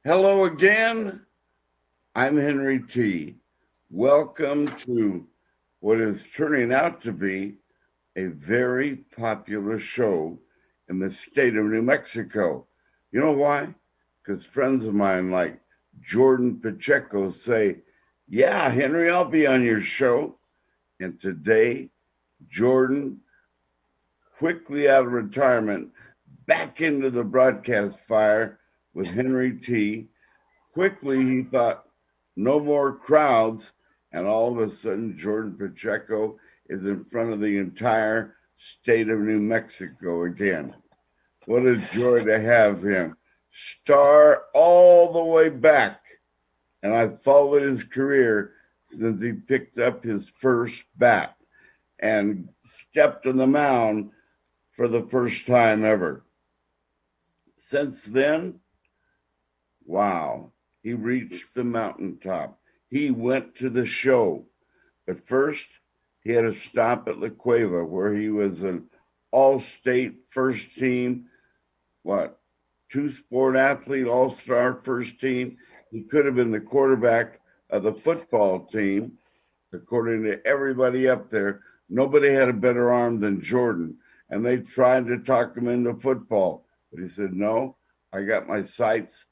Hello again. I'm Henry T. Welcome to what is turning out to be a very popular show in the state of New Mexico. You know why? Because friends of mine like Jordan Pacheco say, "Yeah, Henry, I'll be on your show." And today, Jordan, quickly out of retirement, back into the broadcast fire with Henry T. Quickly, he thought, no more crowds. And all of a sudden, Jordan Pacheco is in front of the entire state of New Mexico again. What a joy to have him. Star all the way back. And I've followed his career since he picked up his first bat and stepped on the mound for the first time ever. Since then, wow, he reached the mountaintop. He went to the show. But first, he had to stop at La Cueva, where he was an all-state first team, two-sport athlete, all-star first team. He could have been the quarterback of the football team, according to everybody up there. Nobody had a better arm than Jordan, and they tried to talk him into football. But he said, no, I got my sights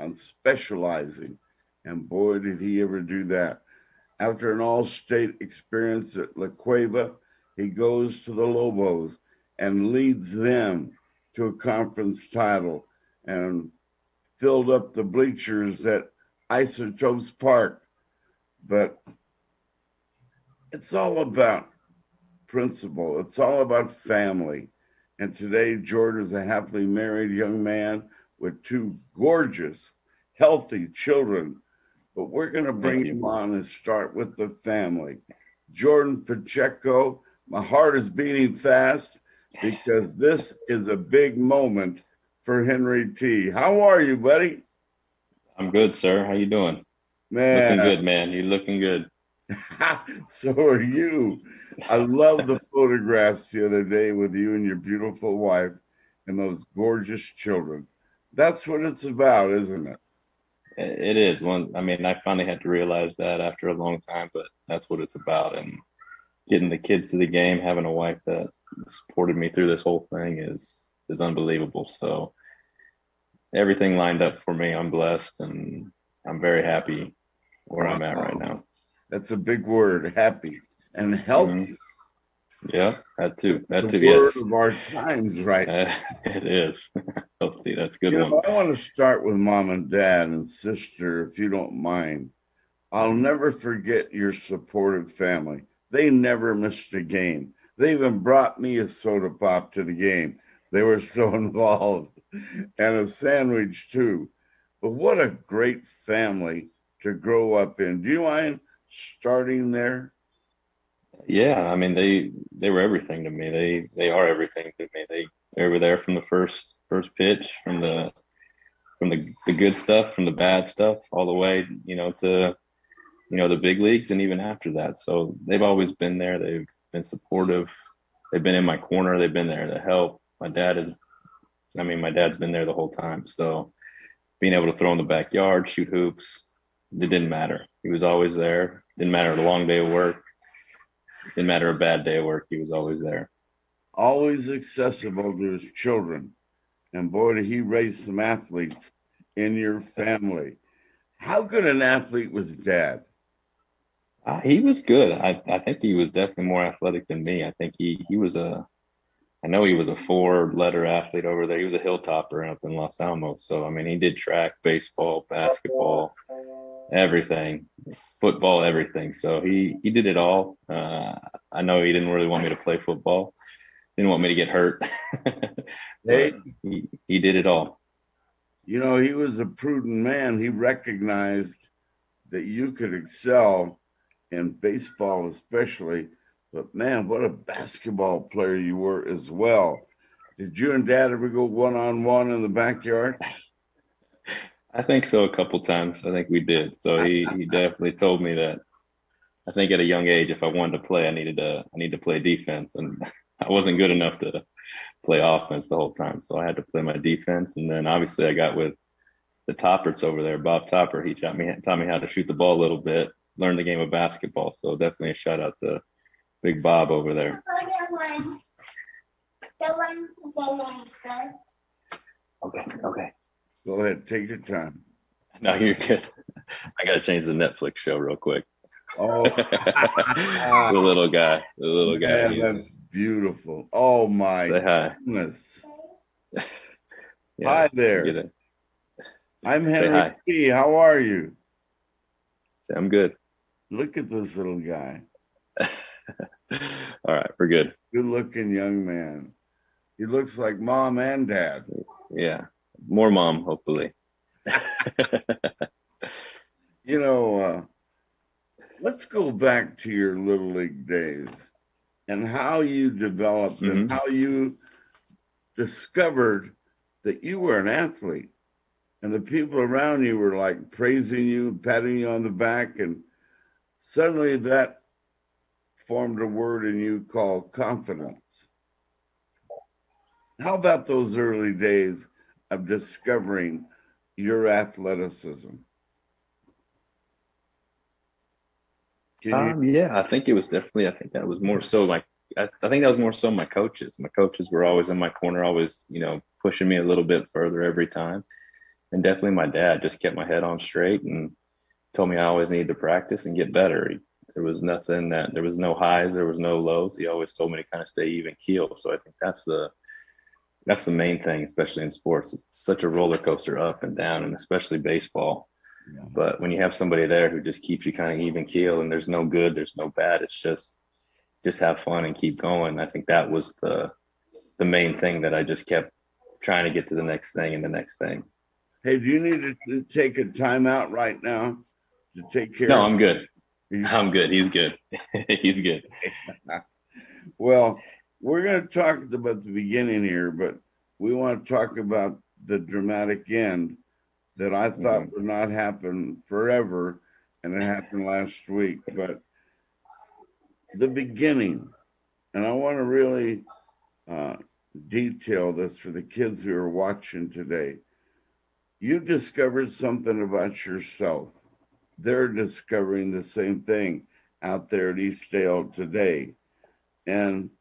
on specializing. And boy, did he ever do that. After an all state experience at La Cueva, he goes to the Lobos and leads them to a conference title and filled up the bleachers at Isotopes Park. But it's all about principle, it's all about family. And today, Jordan is a happily married young man with two gorgeous, healthy children. But we're going to bring him on and start with the family. Jordan Pacheco, my heart is beating fast because this is a big moment for Henry T. How are you, buddy? I'm good, sir. How you doing? Looking Man, good, man. You looking good. so are you. I love the photographs the other day with you and your beautiful wife and those gorgeous children. That's what it's about, isn't it? It is one. I mean, I finally had to realize that after a long time, but that's what it's about. And getting the kids to the game, having a wife that supported me through this whole thing is unbelievable. So everything lined up for me. I'm blessed, and I'm very happy where I'm at right Wow. now. That's a big word, happy and hmm healthy. Yeah, that too. It's That the too. word Yes, of our times right now. it is healthy. That's a good You one. know, I want to start with mom and dad and sister, if you don't mind. I'll never forget your supportive family. They never missed a game. They even brought me a soda pop to the game. They were so involved, and a sandwich too. But what a great family to grow up in. Do you mind starting there? Yeah, I mean they were everything to me. They are everything to me. They were there from the first pitch, from the good stuff, from the bad stuff, all the way, to the big leagues and even after that. So they've always been there. They've been supportive. They've been in my corner. They've been there to help. My dad's been there the whole time. So being able to throw in the backyard, shoot hoops, it didn't matter. He was always there. Didn't matter a long day of work. Didn't matter a bad day of work. He was always there. Always accessible to his children. And boy, did he raise some athletes in your family. How good an athlete was dad? He was good. I think he was definitely more athletic than me. I think he was I know he was a four-letter athlete over there. He was a hilltopper up in Los Alamos. So I mean, he did track, baseball, basketball, everything, football, everything. So he did it all. I know he didn't really want me to play football. Didn't want me to get hurt, but Hey, he did it all. you know, he was a prudent man. He recognized that you could excel in baseball, especially. But man, what a basketball player you were as well. Did you and dad ever go one on one in the backyard? I think so a couple times. I think we did. So he definitely told me that I think at a young age, if I wanted to play, I need to play defense, and I wasn't good enough to play offense the whole time. So I had to play my defense, and then obviously I got with the Topper's over there, Bob Topper. He taught me how to shoot the ball a little bit, learn the game of basketball. So definitely a shout out to Big Bob over there. Okay. Go ahead, take your time. No, you're good. I gotta change the Netflix show real quick. Oh, The little guy. The little guy. man, that's beautiful. Oh my Say hi. goodness. Yeah, Hi there. get it. I'm Say Henry hi. T. How are you? I'm good. Look at this little guy. All right, we're good. Good looking young man. He looks like mom and dad. Yeah, more mom, hopefully. You know, let's go back to your little league days and how you developed and how you discovered that you were an athlete and the people around you were like praising you, patting you on the back, and suddenly that formed a word in you called confidence. How about those early days of discovering your athleticism? Yeah, I think it was definitely. I think that was more so like. I think that was more so my coaches. My coaches were always in my corner, always pushing me a little bit further every time. And definitely my dad just kept my head on straight and told me I always needed to practice and get better. There was nothing there was no highs, there was no lows. He always told me to kind of stay even keel. So I think that's the main thing, especially in sports. It's such a roller coaster up and down, and especially baseball. Yeah. But when you have somebody there who just keeps you kind of even keel, and there's no good, there's no bad, it's just have fun and keep going. I think that was the main thing that I just kept trying to get to the next thing and the next thing. Hey, do you need to take a timeout right now to take care? No, I'm good. I'm good. He's good. He's good. Well, we're going to talk about the beginning here, but we want to talk about the dramatic end that I thought would not happen forever, and it happened last week. But the beginning, and I want to really detail this for the kids who are watching today. You discovered something about yourself. They're discovering the same thing out there at Eastdale today. And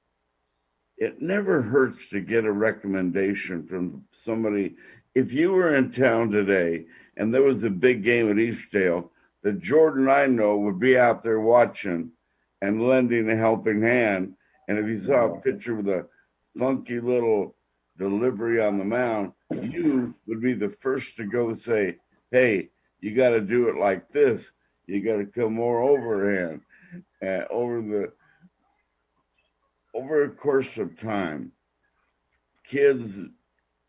it never hurts to get a recommendation from somebody. If you were in town today and there was a big game at Eastdale, the Jordan I know would be out there watching and lending a helping hand. And if you saw a picture with a funky little delivery on the mound, you would be the first to go say, hey, you got to do it like this. You got to come more overhand. Over a course of time, kids,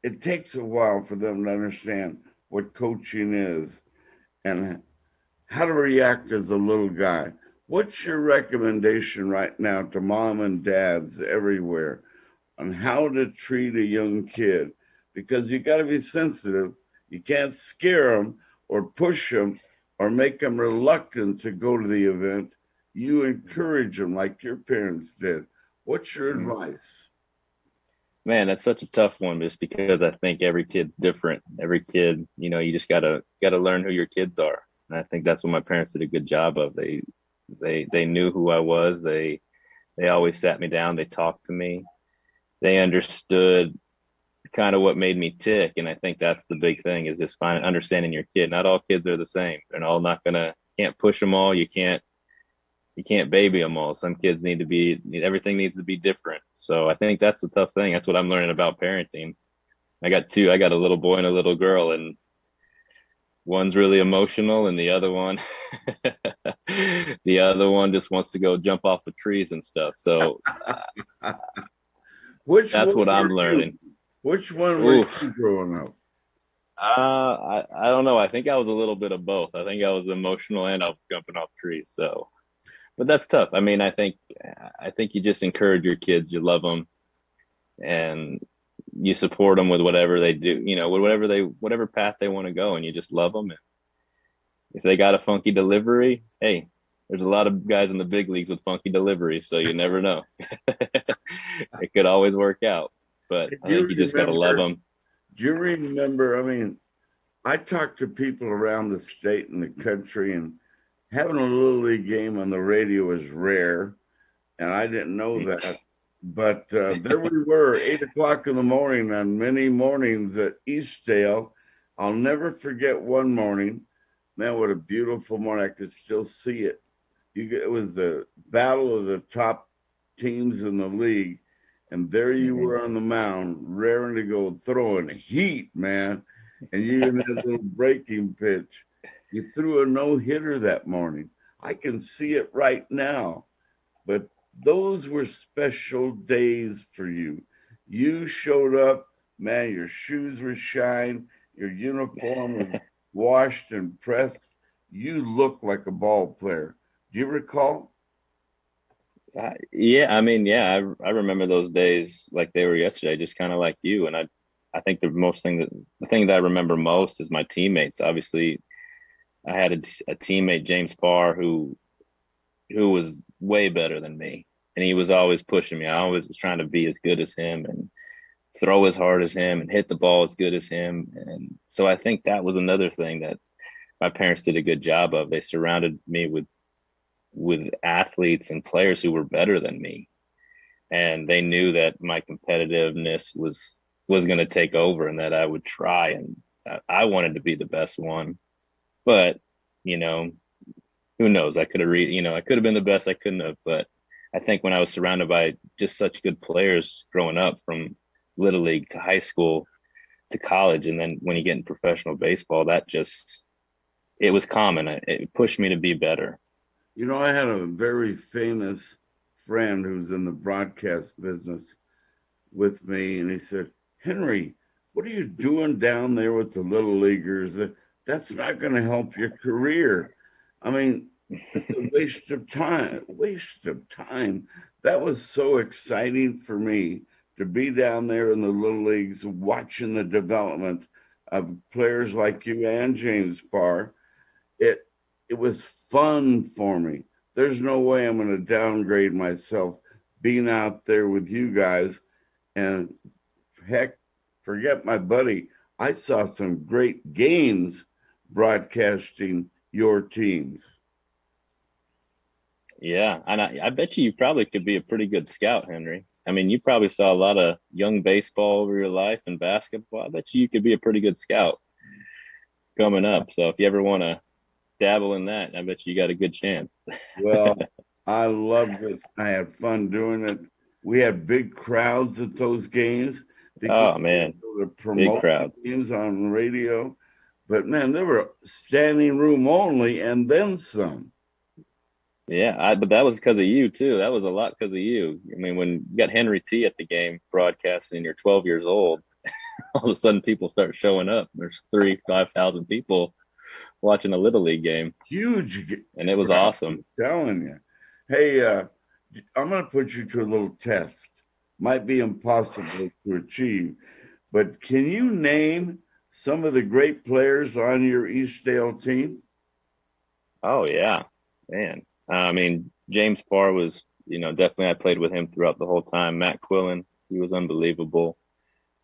it takes a while for them to understand what coaching is and how to react as a little guy. What's your recommendation right now to mom and dads everywhere on how to treat a young kid? Because you got to be sensitive. You can't scare them or push them or make them reluctant to go to the event. You encourage them like your parents did. What's your advice? Man, that's such a tough one just because I think every kid's different. Every kid, you just gotta learn who your kids are. And I think that's what my parents did a good job of. They knew who I was. They always sat me down, they talked to me. They understood kind of what made me tick. And I think that's the big thing is just understanding your kid. Not all kids are the same. They're all not can't push them all. You can't baby them all. Some kids everything needs to be different. So I think that's the tough thing. That's what I'm learning about parenting. I got two. I got a little boy and a little girl, and one's really emotional, and the other one, just wants to go jump off of trees and stuff. So that's what I'm learning. Which one were you growing up? I don't know. I think I was a little bit of both. I think I was emotional and I was jumping off trees. So but that's tough. I mean, I think you just encourage your kids, you love them, and you support them with whatever they do, whatever path they want to go, and you just love them. And if they got a funky delivery, hey, there's a lot of guys in the big leagues with funky delivery, so you never know. It could always work out, but I think you just got to love them. Do you remember? I mean, I talk to people around the state and the country, and having a little league game on the radio is rare, and I didn't know that. But there we were, 8 o'clock in the morning on many mornings at Eastdale. I'll never forget one morning. Man, what a beautiful morning! I could still see it. It was the battle of the top teams in the league, and there you Mhm. were on the mound, raring to go, throwing heat, man. And you even had a little breaking pitch. You threw a no hitter that morning. I can see it right now. But those were special days for you. You showed up, man, your shoes were shined, your uniform was washed and pressed. You looked like a ball player. Do you recall? Yeah, I mean, yeah, I remember those days like they were yesterday, just kind of like you. And I think the thing that I remember most is my teammates. Obviously, I had a teammate, James Parr, who was way better than me, and he was always pushing me. I always was trying to be as good as him and throw as hard as him and hit the ball as good as him. And so I think that was another thing that my parents did a good job of. They surrounded me with athletes and players who were better than me, and they knew that my competitiveness was going to take over and that I would try, and I wanted to be the best one. But you know, who knows? I could have been the best. I couldn't have. But I think when I was surrounded by just such good players growing up, from little league to high school to college, and then when you get in professional baseball, that just it was common. It pushed me to be better. You know, I had a very famous friend who's in the broadcast business with me, and he said, Henry, what are you doing down there with the little leaguers? That's not going to help your career. I mean, it's a waste of time. Waste of time. That was so exciting for me to be down there in the little leagues watching the development of players like you and James Barr. It it was fun for me. There's no way I'm going to downgrade myself being out there with you guys. And heck, forget my buddy. I saw some great games broadcasting your teams. Yeah, and I bet you probably could be a pretty good scout, Henry. I mean, you probably saw a lot of young baseball over your life and basketball. I bet you could be a pretty good scout coming up. So if you ever want to dabble in that, I bet you got a good chance. Well, I loved it. I had fun doing it. We had big crowds at those games because Oh we were man, able to big promote the crowds. games on radio. But man, they were standing room only and then some. Yeah, but that was because of you too. That was a lot because of you. I mean, when you got Henry T at the game broadcasting, and you're 12 years old, all of a sudden people start showing up. There's 5,000 people watching a little league game, Huge and it was crowd, I'm awesome. telling you. Hey, I'm going to put you to a little test. Might be impossible to achieve, but can you name some of the great players on your Eastdale team? Oh yeah, man. I mean, James Parr was, definitely I played with him throughout the whole time. Matt Quillen, he was unbelievable.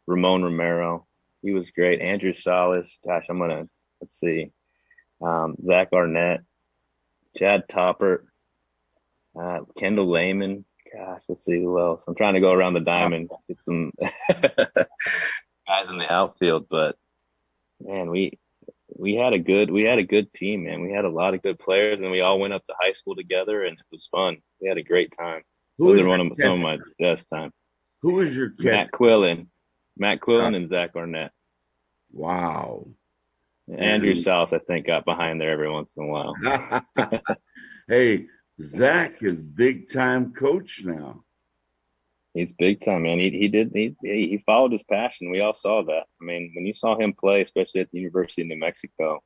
Ramon Romero, he was great. Andrew Salas, gosh, let's see, Zach Arnett, Chad Toppert, Kendall Lehman. Gosh, let's see who else. I'm trying to go around the diamond, get some guys in the outfield, but man, we had a good team, man. We had a lot of good players, and we all went up to high school together, and it was fun. We had a great time. Who Those is are some your of catcher? my best time. Who is your catcher? Matt Quillen, Matt Quillen, and Zach Arnett. Wow. Andrew And South, I think, got behind there every once in a while. hey, Zach is big time coach now. He's big time, man. He followed his passion. We all saw that. I mean, when you saw him play, especially at the University of New Mexico,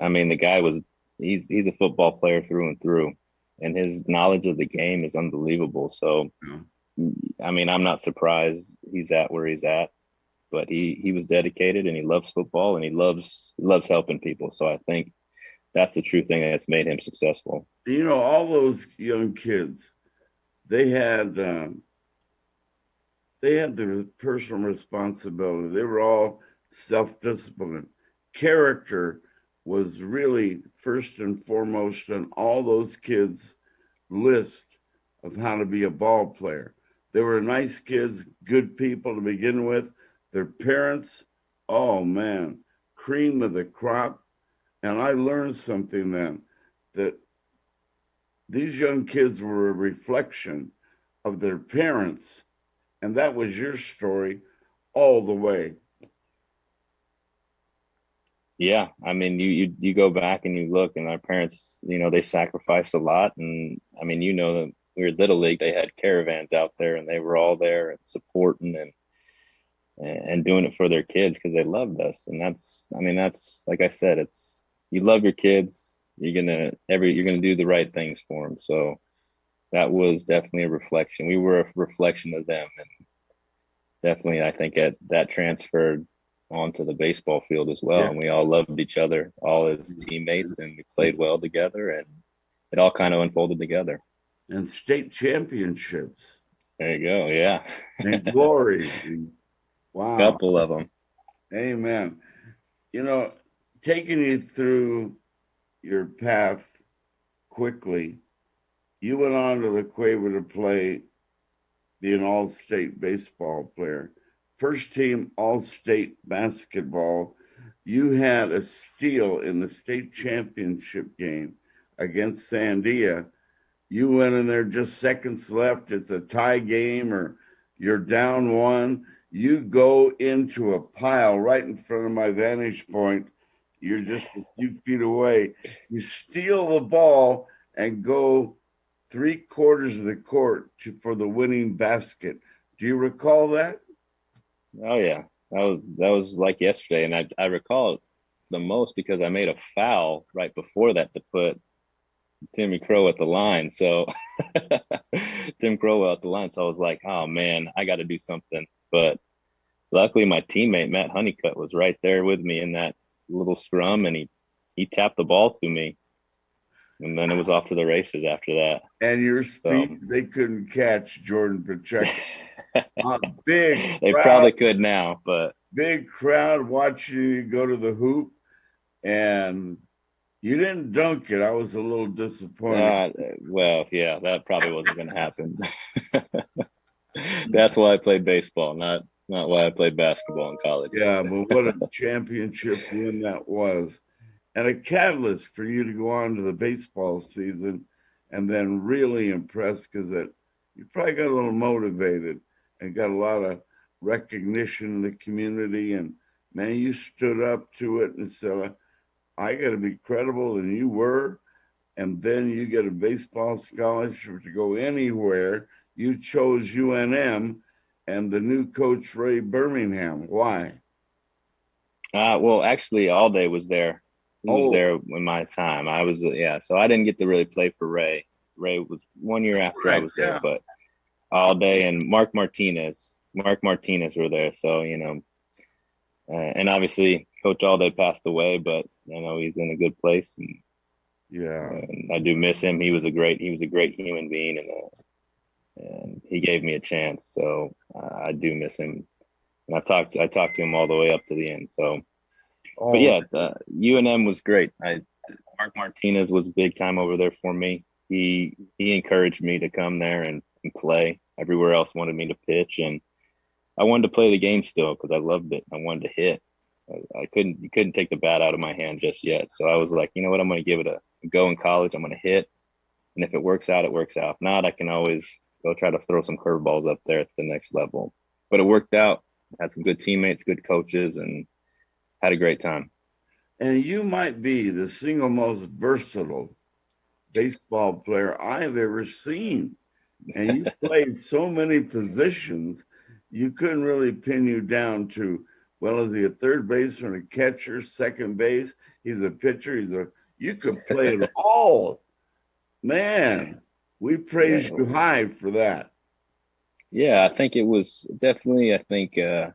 I mean, the guy was he's a football player through and through, and his knowledge of the game is unbelievable. So, I mean, I'm not surprised he's at where he's at, but he was dedicated and he loves football and he loves helping people. So I think that's the true thing that's made him successful. You know, all those young kids, they had um, they had their personal responsibility. They were all self-disciplined. character was really first and foremost on all those kids' list of how to be a ball player. They were nice kids, good people to begin with. Their parents, oh man, cream of the crop. And I learned something then that these young kids were a reflection of their parents. And that was your story all the way. Yeah, I mean, you go back and you look, and our parents, they sacrificed a lot, and I mean, that we were little league. They had caravans out there, and they were all there and supporting and doing it for their kids because they loved us. And I mean, that's like I said, it's you love your kids, you're gonna do the right things for them. So that was definitely a reflection. We were a reflection of them, and definitely, I think that transferred onto the baseball field as well. Yeah. And we all loved each other, all as teammates, and we played well together, and it all kind of unfolded together. And state championships There you go. Yeah. and glory. Wow. Couple of them. Amen. You know, taking you through your path quickly, you went on to the Cueva to play, be an all state baseball player, first team all state basketball. You had a steal in the state championship game against Sandia. You went in there just seconds left. It's a tie game, or you're down one. You go into a pile right in front of my vantage point. You're just a few feet away. You steal the ball and go 3/4 of the court for the winning basket. Do you recall that? Oh yeah. That was like yesterday. And I recall it the most because I made a foul right before that to put Timmy Crow at the line. So Tim Crow at the line. So I was like, oh man, I got to do something. But luckily, my teammate Matt Honeycutt was right there with me in that little scrum, and he tapped the ball to me, and then it was off to the races after that. And your So speed, they couldn't catch Jordan Pacheco. A big they crowd, probably could now, but big crowd watching you go to the hoop, and you didn't dunk it. I was a little disappointed. well, yeah, that probably wasn't going to happen. That's why I played baseball, not why I played basketball in college. Yeah, but what a championship win that was. And a catalyst for you to go on to the baseball season and then really impress because you probably got a little motivated and got a lot of recognition in the community. And man, you stood up to it and said, I got to be credible. And you were. And then you get a baseball scholarship to go anywhere. You chose UNM and the new coach, Ray Birmingham. Why? Well, actually, all day was there. He was Oh, there in my time. I was, yeah. So I didn't get to really play for Ray. Ray was 1 year after I right. was there, Yeah. but all day and Mark Martinez were there. So and obviously Coach Allday passed away, but he's in a good place, Yeah. and I do miss him. He was a great human being, and he gave me a chance. So I do miss him, and I talked to him all the way up to the end. So, but Oh, yeah, UNM was great. Mark Martinez was big time over there for me. He encouraged me to come there and play. Everywhere else wanted me to pitch, and I wanted to play the game still because I loved it. I wanted to hit. I couldn't You couldn't take the bat out of my hand just yet. So I was like, you know what, I'm going to give it a go in college. I'm going to hit, and if it works out, it works out. If not, I can always go try to throw some curveballs up there at the next level. But it worked out. Had some good teammates, good coaches, and had a great time. and you might be the single most versatile baseball player I've ever seen. And you played so many positions, you couldn't really pin you down to, well, is he a third baseman, a catcher, second base? He's a pitcher. You could play it all. Man, we praise Yeah, you high for that. yeah. I think it was definitely. I think it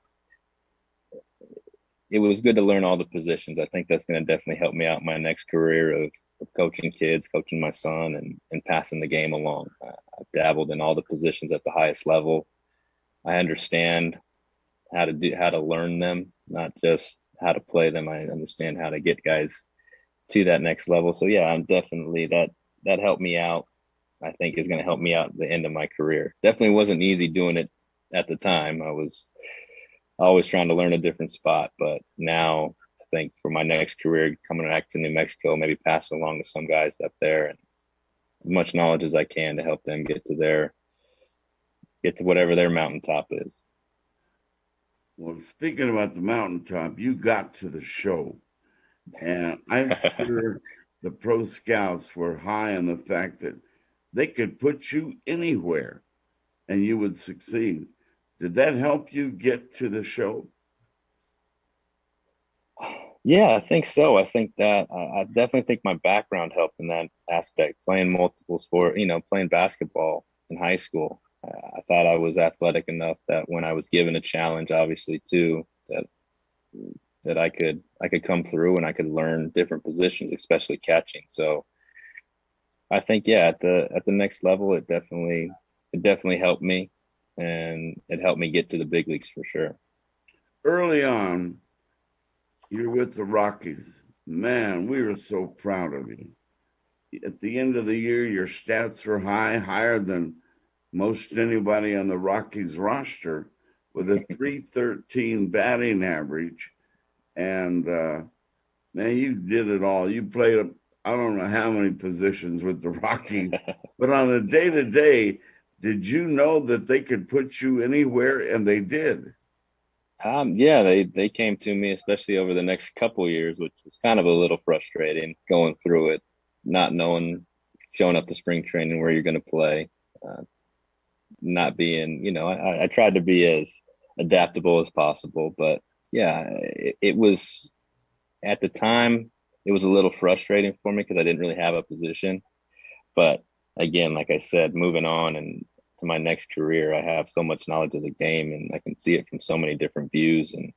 was good to learn all the positions. I think that's going to definitely help me out in my next career of coaching kids, coaching my son, and passing the game along. I've dabbled in all the positions at the highest level. I understand how to learn them, not just how to play them. I understand how to get guys to that next level. So yeah, I'm definitely that helped me out. I think is going to help me out at the end of my career. Definitely wasn't easy doing it at the time. I was always trying to learn a different spot, but now I think for my next career, coming back to New Mexico, maybe pass it along to some guys up there and as much knowledge as I can to help them get to whatever their mountaintop is. Well, speaking about the mountaintop, you got to the show, and I'm sure the pro scouts were high on the fact that they could put you anywhere and you would succeed. Did that help you get to the show? Yeah, I think so. I think that I definitely think my background helped in that aspect. Playing multiple sport, playing basketball in high school, I thought I was athletic enough that when I was given a challenge, obviously too, that I could come through and I could learn different positions, especially catching. So I think yeah, at the next level, it definitely helped me, and it helped me get to the big leagues for sure. Early on, you're with the Rockies. Man, we were so proud of you. At the end of the year, your stats were high, higher than most anybody on the Rockies roster, with a 313 batting average. And man, you did it all. You played, I don't know how many positions with the Rockies, but on a day to day, did you know that they could put you anywhere? And they did. Yeah, they came to me, especially over the next couple years, which was kind of a little frustrating going through it, not knowing, showing up to spring training where you're going to play, uh, not being, I tried to be as adaptable as possible, but yeah, it was at the time, it was a little frustrating for me because I didn't really have a position. But again, like I said, moving on and to my next career, I have so much knowledge of the game and I can see it from so many different views, and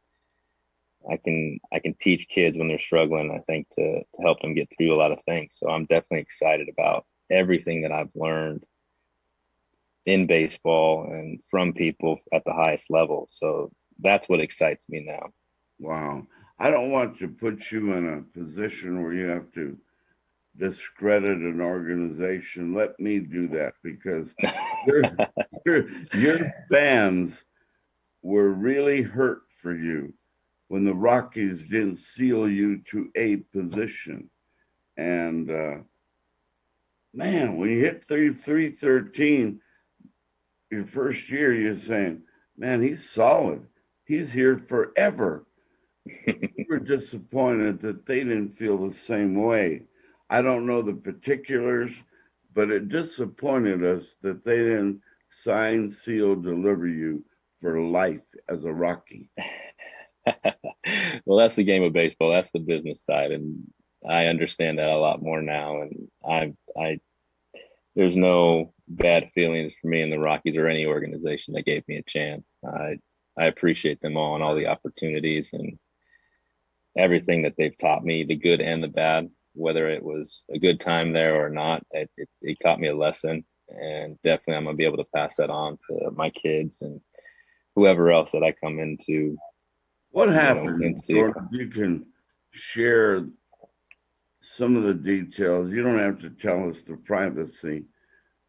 I can teach kids when they're struggling, I think to help them get through a lot of things. So I'm definitely excited about everything that I've learned in baseball and from people at the highest level. So that's what excites me now. Wow. I don't want to put you in a position where you have to discredit an organization. Let me do that because your your fans were really hurt for you when the Rockies didn't seal you to a position. And man, when you hit 313 your first year, you're saying, man, he's solid. He's here forever. We were disappointed that they didn't feel the same way. I don't know the particulars, but it disappointed us that they didn't sign, seal, deliver you for life as a Rocky. Well, that's the game of baseball. That's the business side, and I understand that a lot more now. And there's no bad feelings for me in the Rockies or any organization that gave me a chance. I appreciate them all and all the opportunities and everything that they've taught me, the good and the bad. Whether it was a good time there or not, it taught me a lesson, and definitely I'm gonna be able to pass that on to my kids and whoever else that I come into, What happened, into. Jordan? You can share some of the details. You don't have to tell us the privacy,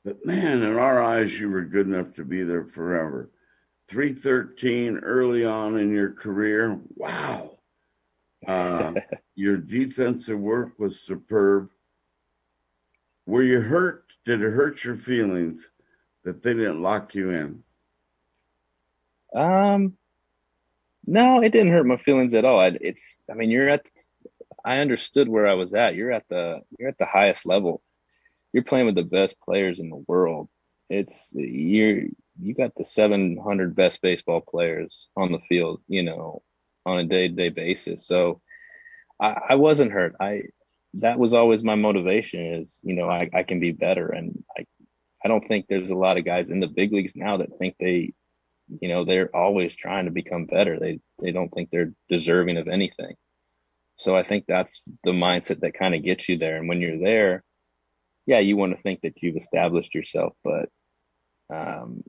but man, in our eyes, you were good enough to be there forever. 313 early on in your career. Wow. Uh, your defensive work was superb. Were you hurt? Did it hurt your feelings that they didn't lock you in? Um, no, it didn't hurt my feelings at all. I mean, I understood where I was at. You're at the highest level. You're playing with the best players in the world. You got the 700 best baseball players on the field, on a day-to-day basis. So I wasn't hurt. That was always my motivation is, I can be better. And I don't think there's a lot of guys in the big leagues now that think they're always trying to become better. They don't think they're deserving of anything. So I think that's the mindset that kind of gets you there. And when you're there, yeah, you want to think that you've established yourself, but um,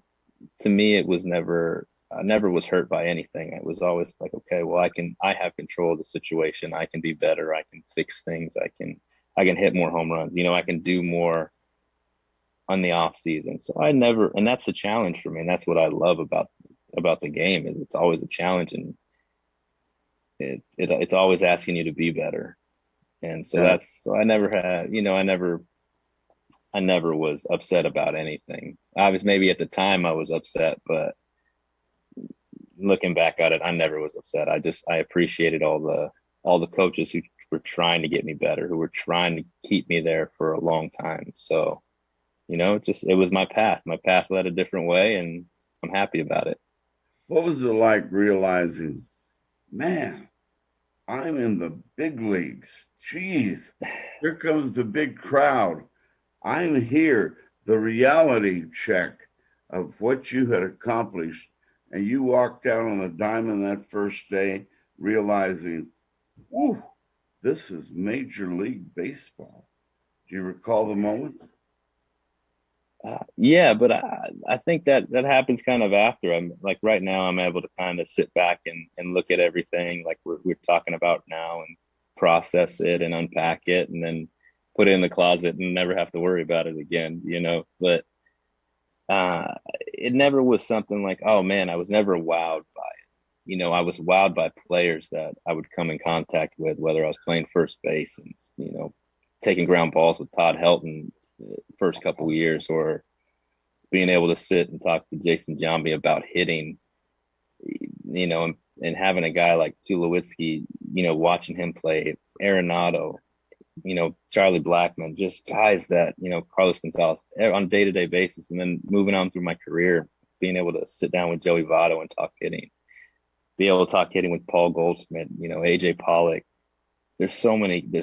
to me, it was never I never was hurt by anything. It was always like, okay, well, I have control of the situation. I can be better. I can fix things. I can hit more home runs. I can do more on the off season. So I never, and that's the challenge for me. And that's what I love about the game is it's always a challenge, and it's always asking you to be better. And so Yeah. so I never had, I never was upset about anything. Obviously, maybe at the time I was upset, but looking back at it, I never was upset. I appreciated all the coaches who were trying to get me better, who were trying to keep me there for a long time. So, it was my path. My path led a different way, and I'm happy about it. What was it like realizing, man, I'm in the big leagues? Jeez, here comes the big crowd. I'm here. The reality check of what you had accomplished. And you walked out on the diamond that first day, realizing, whoo, this is Major League Baseball. Do you recall the moment? Yeah, but I think that happens kind of after. I'm like right now, I'm able to kind of sit back and look at everything like we're talking about now and process it and unpack it and then put it in the closet and never have to worry about it again. But it never was something like, oh man, I was never wowed by it. I was wowed by players that I would come in contact with, whether I was playing first base and taking ground balls with Todd Helton first couple of years, or being able to sit and talk to Jason Jambi about hitting, and having a guy like Tulowitzki, watching him play, Arenado, Charlie Blackman, just guys that, Carlos Gonzalez on a day-to-day basis. And then moving on through my career, being able to sit down with Joey Votto and talk hitting, be able to talk hitting with Paul Goldschmidt, AJ Pollock. There's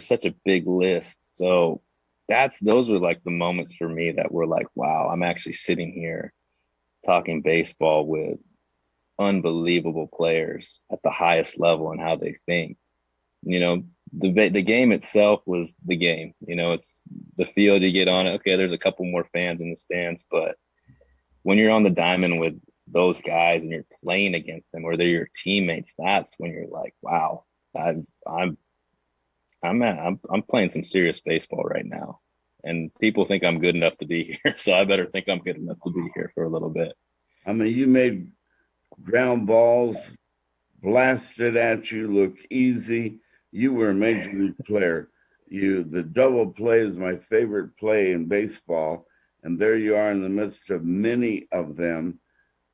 such a big list. So those are like the moments for me that were like, wow, I'm actually sitting here talking baseball with unbelievable players at the highest level and how they think. The game itself was the game. It's the field, you get on it. Okay, there's a couple more fans in the stands, but when you're on the diamond with those guys and you're playing against them, or they're your teammates, that's when you're like, wow, I, I'm I'm playing some serious baseball right now, and people think I'm good enough to be here, so I better think I'm good enough to be here for a little bit. I mean, you made ground balls blasted at you look easy. You were a major league player. The double play is my favorite play in baseball, and there you are in the midst of many of them.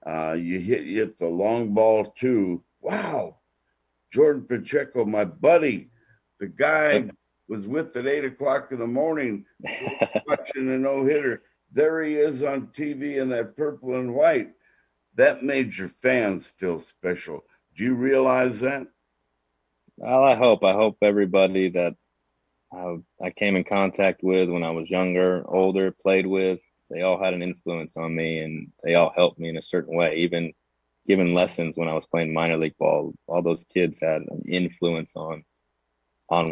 You hit the long ball too. Wow, Jordan Pacheco, my buddy, the guy was with at 8 o'clock in the morning watching a no hitter. There he is on TV in that purple and white. That made your fans feel special. Do you realize that? Well, I hope everybody that I came in contact with when I was younger, older, played with, they all had an influence on me, and they all helped me in a certain way. Even giving lessons when I was playing minor league ball, all those kids had an influence on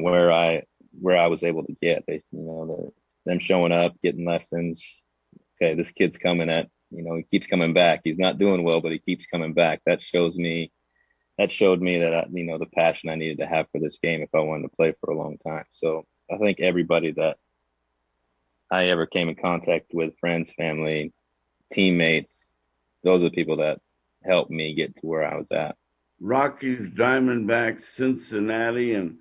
where I was able to get. Them showing up, getting lessons. Okay, this kid's coming he keeps coming back. He's not doing well, but he keeps coming back. That showed me that the passion I needed to have for this game if I wanted to play for a long time. So I think everybody that I ever came in contact with, friends, family, teammates, those are the people that helped me get to where I was at. Rockies, Diamondbacks, Cincinnati, and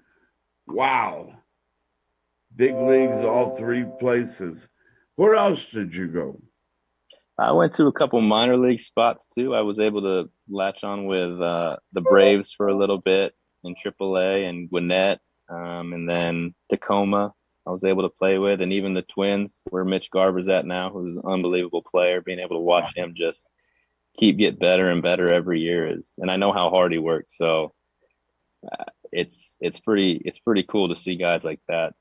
wow, big leagues, all three places. Where else did you go? I went to a couple minor league spots too. I was able to latch on with the Braves for a little bit in AAA and Gwinnett, and then Tacoma. I was able to play with, and even the Twins, where Mitch Garver's at now, who's an unbelievable player. Being able to watch him just keep get better and better every year and I know how hard he works. So it's pretty cool to see guys like that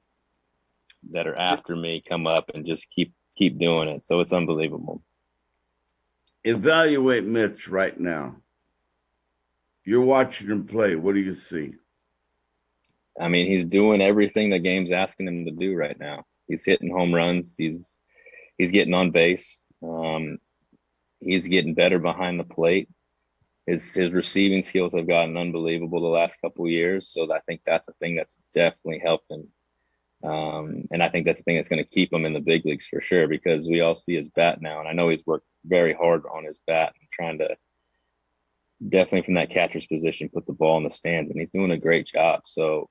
are after me come up and just keep doing it. So it's unbelievable. Evaluate Mitch right now. You're watching him play. What do you see? I mean, he's doing everything the game's asking him to do right now. He's hitting home runs. He's getting on base. He's getting better behind the plate. his receiving skills have gotten unbelievable the last couple of years. So I think that's a thing that's definitely helped him. And I think that's the thing that's going to keep him in the big leagues for sure, because we all see his bat now. And I know he's worked very hard on his bat and trying to definitely from that catcher's position put the ball in the stands, and he's doing a great job. So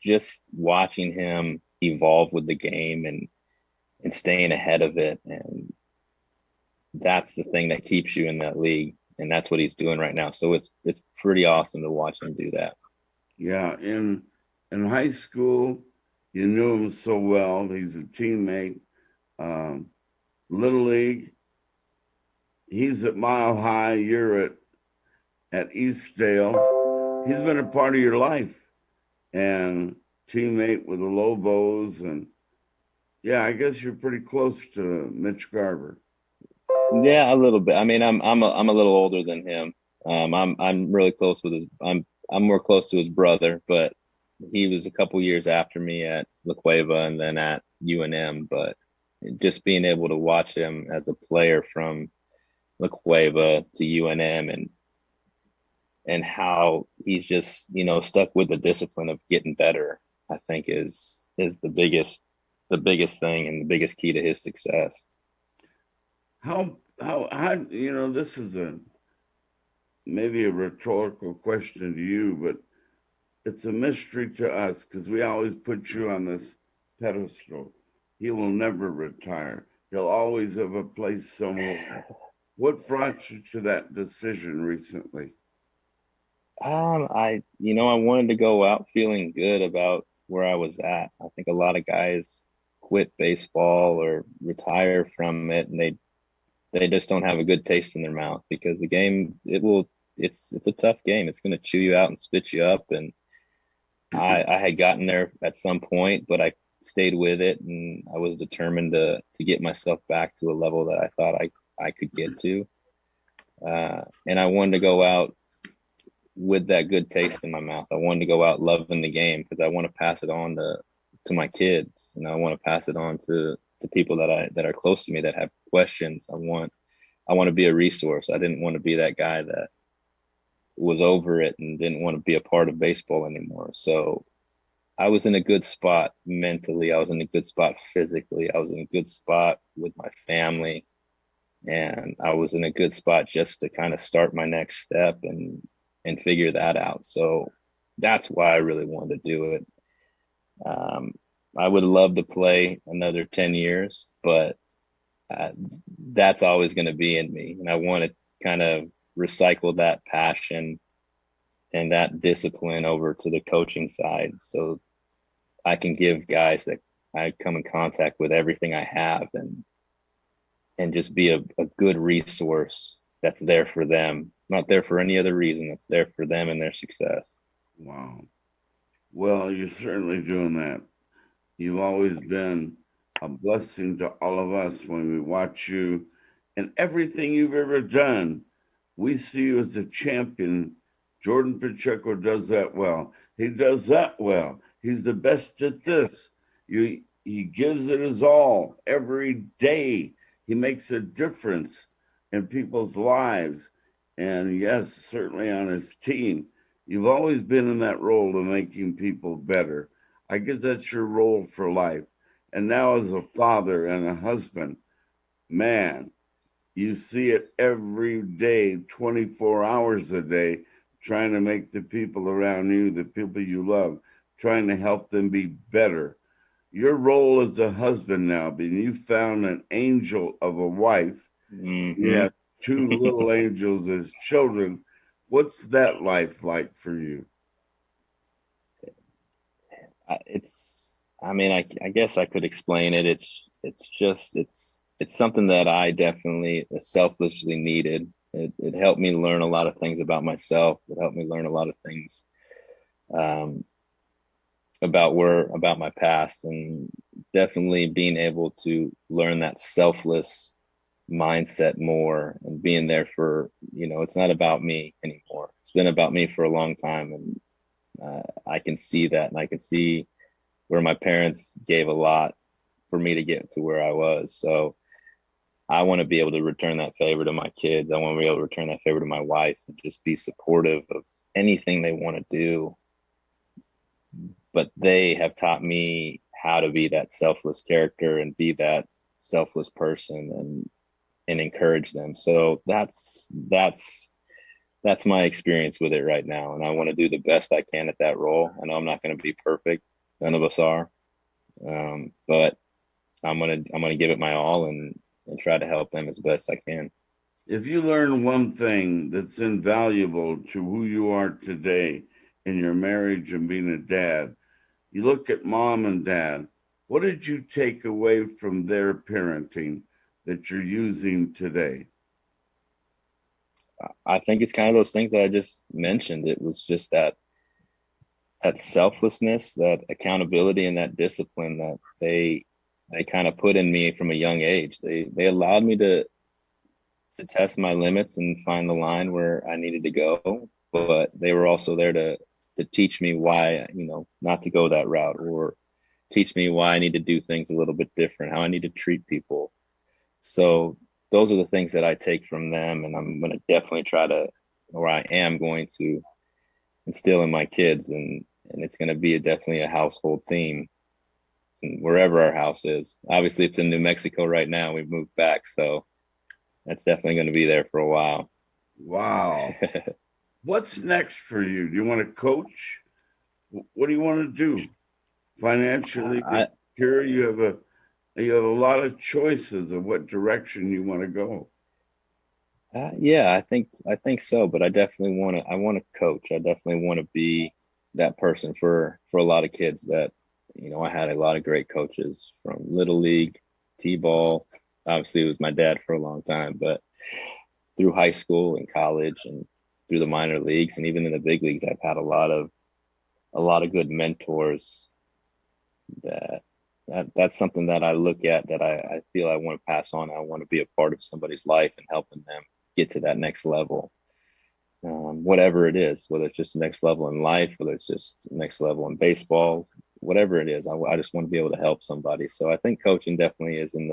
just watching him evolve with the game and staying ahead of it, and that's the thing that keeps you in that league, and that's what he's doing right now. So it's pretty awesome to watch him do that. Yeah, in high school, you knew him so well. He's a teammate. Um, Little League, he's at Mile High. You're at Eastdale. He's been a part of your life and teammate with the Lobos, and yeah, I guess you're pretty close to Mitch Garver. Yeah, a little bit. I mean, I'm a little older than him. I'm really close with his. I'm more close to his brother, but he was a couple years after me at La Cueva and then at UNM. But just being able to watch him as a player from La Cueva to UNM and how he's just stuck with the discipline of getting better, I think is the biggest thing and the biggest key to his success. How this is a maybe a rhetorical question to you, but it's a mystery to us because we always put you on this pedestal. He will never retire. He'll always have a place somewhere. What brought you to that decision recently? I wanted to go out feeling good about where I was at. I think a lot of guys quit baseball or retire from it, and they just don't have a good taste in their mouth because the game it's a tough game. It's going to chew you out and spit you up, and I had gotten there at some point, but I stayed with it, and I was determined to get myself back to a level that I thought I could get to. And I wanted to go out with that good taste in my mouth. I wanted to go out loving the game because I want to pass it on to my kids, and I want to pass it on to people that are close to me that have questions. I want to be a resource. I didn't want to be that guy that was over it and didn't want to be a part of baseball anymore. So I was in a good spot mentally. I was in a good spot physically. I was in a good spot with my family. And I was in a good spot just to kind of start my next step and figure that out. So that's why I really wanted to do it. Um, I would love to play another 10 years, but uh, that's always going to be in me. And I want to kind of recycle that passion and that discipline over to the coaching side so I can give guys that I come in contact with everything I have and just be a good resource that's there for them, not there for any other reason, that's there for them and their success. Wow. Well, you're certainly doing that. You've always been a blessing to all of us when we watch you and everything you've ever done. We see you as a champion. Jordan Pacheco does that well. He does that well. He's the best at this. He gives it his all every day. He makes a difference in people's lives. And yes, certainly on his team. You've always been in that role of making people better. I guess that's your role for life. And now, as a father and a husband, man, you see it every day, 24 hours a day, trying to make the people around you, the people you love, trying to help them be better. Your role as a husband now, being you found an angel of a wife, you Mm-hmm. have two little angels as children. What's that life like for you? I mean, I guess I could explain it. It's something that I definitely selfishly needed. It helped me learn a lot of things about myself. It helped me learn a lot of things um, about my past, and definitely being able to learn that selfless mindset more and being there for, it's not about me anymore. It's been about me for a long time, and I can see that, and I can see where my parents gave a lot for me to get to where I was. So I want to be able to return that favor to my kids. I want to be able to return that favor to my wife and just be supportive of anything they want to do. But they have taught me how to be that selfless character and be that selfless person and encourage them. So that's my experience with it right now. And I want to do the best I can at that role. I know I'm not going to be perfect. None of us are. But I'm gonna give it my all and try to help them as best I can. If you learn one thing that's invaluable to who you are today in your marriage and being a dad, you look at mom and dad, what did you take away from their parenting that you're using today? I think it's kind of those things that I just mentioned. It was just that selflessness, that accountability, and that discipline that they kind of put in me from a young age. They allowed me to test my limits and find the line where I needed to go, but they were also there to teach me why, not to go that route, or teach me why I need to do things a little bit different, how I need to treat people. So those are the things that I take from them, and I'm going to definitely try to, or I am going to instill in my kids, and it's going to be definitely a household theme wherever our house is. Obviously, it's in New Mexico right now. We've moved back, so that's definitely going to be there for a while. Wow. What's next for you? Do you want to coach? What do you want to do? Financially I secure, you have a lot of choices of what direction you want to go. yeah, I think so, but I want to coach. I definitely want to be that person for a lot of kids that, I had a lot of great coaches from little league, t-ball. Obviously, it was my dad for a long time, but through high school and college and through the minor leagues and even in the big leagues, I've had a lot of good mentors that that's something that I look at that I feel I want to pass on. I want to be a part of somebody's life and helping them get to that next level, whatever it is, whether it's just the next level in life, whether it's just next level in baseball, whatever it is. I just want to be able to help somebody. So I think coaching definitely is in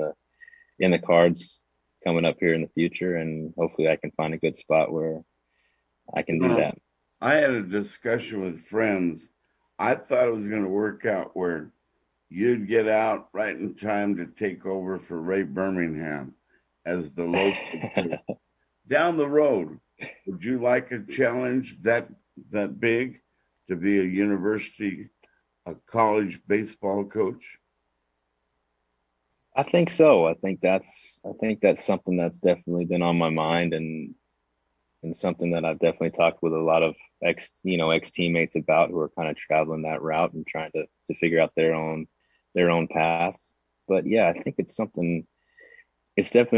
the cards coming up here in the future, and hopefully I can find a good spot where I can do No, that. I had a discussion with friends. I thought it was going to work out where you'd get out right in time to take over for Ray Birmingham as the local coach. Down the road, would you like a challenge that big to be a college baseball coach? I think so. I think that's something that's definitely been on my mind, and something that I've definitely talked with a lot of ex teammates about, who are kind of traveling that route and trying to figure out their own path. But yeah, I think it's definitely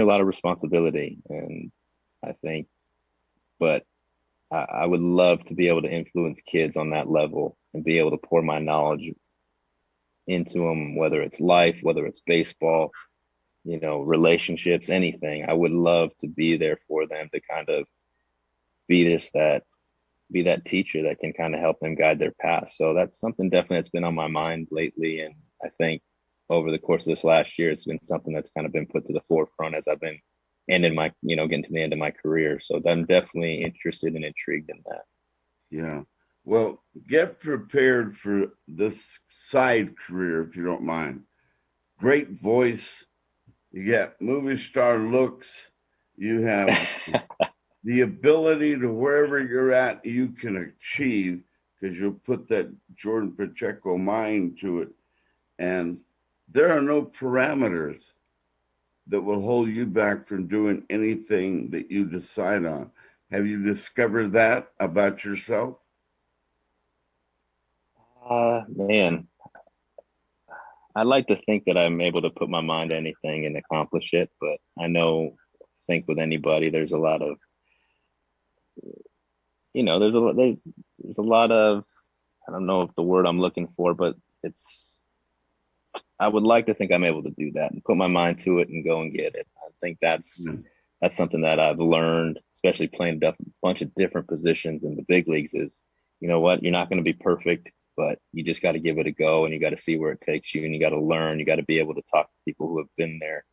a lot of responsibility, and I think, but I would love to be able to influence kids on that level and be able to pour my knowledge into them, whether it's life, whether it's baseball, relationships, anything. I would love to be there for them to kind of be this that be that teacher that can kind of help them guide their path. So that's something definitely that's been on my mind lately. And I think over the course of this last year, it's been something that's kind of been put to the forefront as I've been ending my, getting to the end of my career. So I'm definitely interested and intrigued in that. Yeah. Well, get prepared for this side career if you don't mind. Great voice. You got movie star looks. You have the ability to wherever you're at, you can achieve because you'll put that Jordan Pacheco mind to it. And there are no parameters that will hold you back from doing anything that you decide on. Have you discovered that about yourself? Man, I like to think that I'm able to put my mind to anything and accomplish it, but I think with anybody, there's a lot of, there's a lot of, I don't know if the word I'm looking for, but it's, I would like to think I'm able to do that and put my mind to it and go and get it. I think Mm. that's something that I've learned, especially playing a bunch of different positions in the big leagues. Is, you know what, you're not going to be perfect, but you just got to give it a go, and you got to see where it takes you, and you got to learn. You got to be able to talk to people who have been there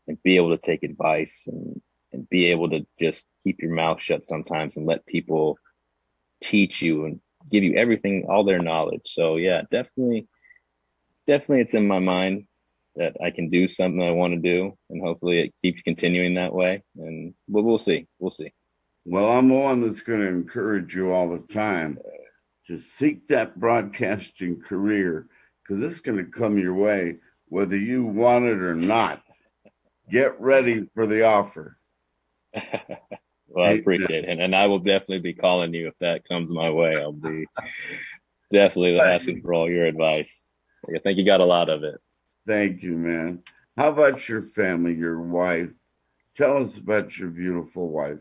and be able to take advice and be able to just keep your mouth shut sometimes and let people teach you and give you everything, all their knowledge. So yeah, definitely it's in my mind that I can do something I want to do, and hopefully it keeps continuing that way. And we'll see. We'll see. Well, I'm the one that's going to encourage you all the time to seek that broadcasting career because it's going to come your way whether you want it or not. Get ready for the offer. Well, I Amen. appreciate it. And I will definitely be calling you if that comes my way. I'll be definitely asking for all your advice. I think you got a lot of it. Thank you, man. How about your family, your wife? Tell us about your beautiful wife.